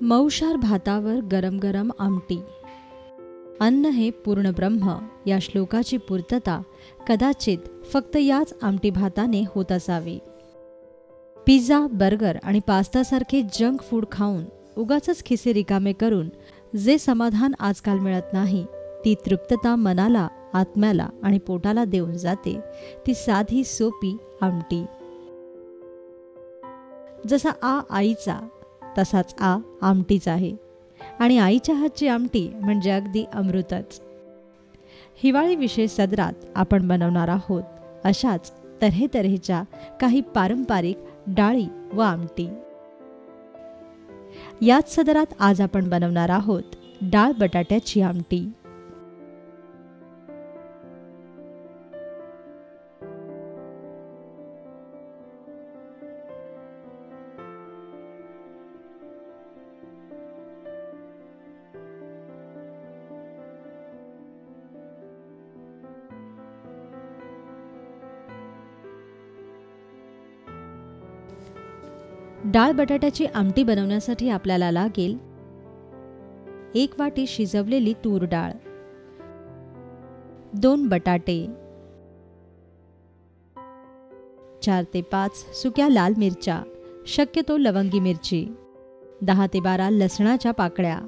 मऊशार भातावर गरम गरम आमटी. अन्न हे पूर्ण ब्रह्म या श्लोकाची पूर्तता कदाचित फक्त याच आमटी भाताने होत असावी. पिझ्झा, बर्गर आणि पास्तासारखे जंक फूड खाऊन उगाचच खिसे रिकामे करून जे समाधान आजकाल मिळत नाही, ती तृप्तता मनाला, आत्म्याला आणि पोटाला देऊन जाते ती साधी सोपी आमटी. जसा आईचा तसाच आमटीच आहे आणि आईच्या हातची आमटी म्हणजे अगदी अमृतच. हिवाळी विशेष सदरात आपण बनवणार आहोत अशाच तऱ्हेतऱ्हेच्या काही पारंपरिक डाळी व आमटी. याच सदरात आज आपण बनवणार आहोत डाळ बटाट्याची आमटी. डाळ बटाट्याची आमटी बनवण्यासाठी आपल्याला लागेल 1 वाटी शिजवलेली तूर डाळ, 2 बटाटे, 4 ते 5 सुक्या लाल मिरच्या, शक्यतो लवंगी मिरची, 10 ते 12 लसणाच्या पाकळ्या,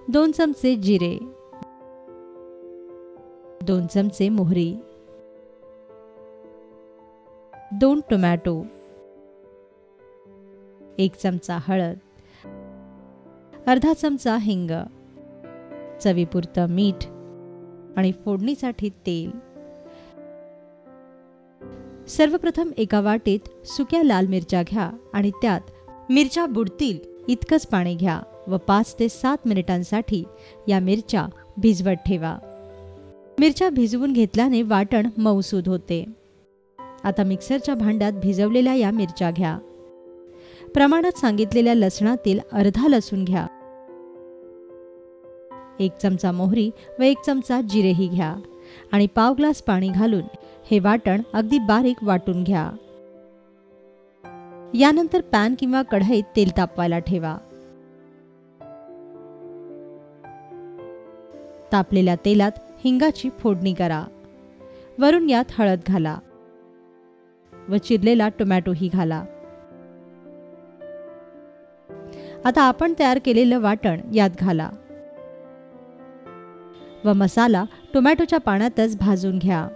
2 चमचे जिरे, 2 चमचे मोहरी, 2 टोमॅटो, 1 चमचा हळद, अर्धा चमचा हिंग, चवीपुरतं मीठ आणि फोडणीसाठी तेल. सर्वप्रथम एका वाटीत सुक्या लाल मिरच्या घ्या आणि त्यात मिरच्या बुडतील इतकंच पाणी घ्या व 5 ते 7 मिनिटांसाठी या मिरच्या भिजवत ठेवा. मिरच्या भिजवून घेतल्याने वाटण मऊसूद होते. आता मिक्सरच्या भांड्यात भिजवलेल्या या मिरच्या घ्या. प्रमाणात सांगितलेल्या लसणातील अर्धा लसूण घ्या, 1 चमचा मोहरी व 1 चमचा जिरेही घ्या आणि पाव ग्लास पाणी घालून हे वाटण अगदी बारीक वाटून घ्या. यानंतर पॅन किंवा कढईत तेल तापवायला ठेवा. तापलेल्या तेलात हिंगाची फोडणी करा. वरून यात हळद घाला व चिरलेला टोमॅटोही घाला. आता आपण तयार केलेलं वाटण यात घाला व मसाला टोमॅटोच्या पाण्यातच भाजून घ्या.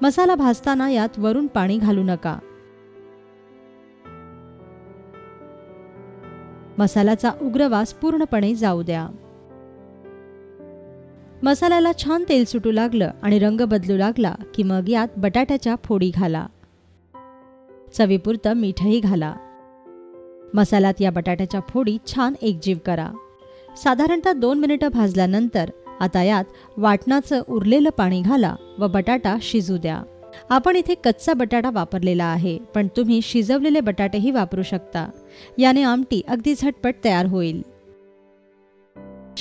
मसाला भाजताना यात वरून पाणी घालू नका. मसाल्याचा उग्र वास पूर्णपणे जाऊ द्या. मसाल्याला छान तेल सुटू लागलं आणि रंग बदलू लागला की मग यात बटाट्याच्या फोडी घाला. चवीपुरतं मीठही घाला. मसाल्यात या बटाट्याच्या फोडी छान एकजीव करा. साधारणतः 2 मिनिटं भाजल्यानंतर आता यात वाटणाचं उरलेलं पाणी घाला व बटाटा शिजू द्या. आपण इथे कच्चा बटाटा वापरलेला आहे, पण तुम्ही शिजवलेले बटाटेही वापरू शकता. याने आमटी अगदी झटपट तयार होईल.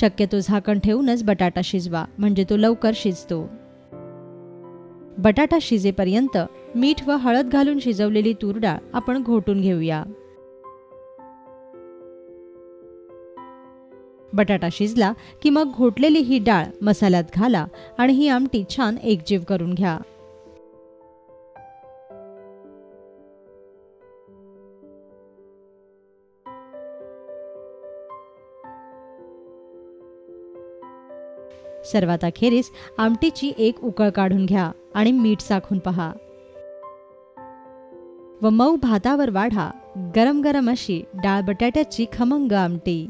शक्यतो झाकण ठेवूनच बटाटा शिजवा, म्हणजे तो लवकर शिजतो. बटाटा शिजेपर्यंत मीठ व हळद घालून शिजवलेली तूर डाळ आपण घोटून घेऊया. बटाटा शिजला की मग घोटलेली ही डाळ मसाल्यात घाला आणि ही आमटी छान एकजीव करून घ्या. सर्वात अखेरीस आमटीची 1 उकळ काढून घ्या आणि मीठ चाखून पहा व मऊ भातावर वाढा गरम गरम अशी डाळ बटाट्याची खमंग आमटी.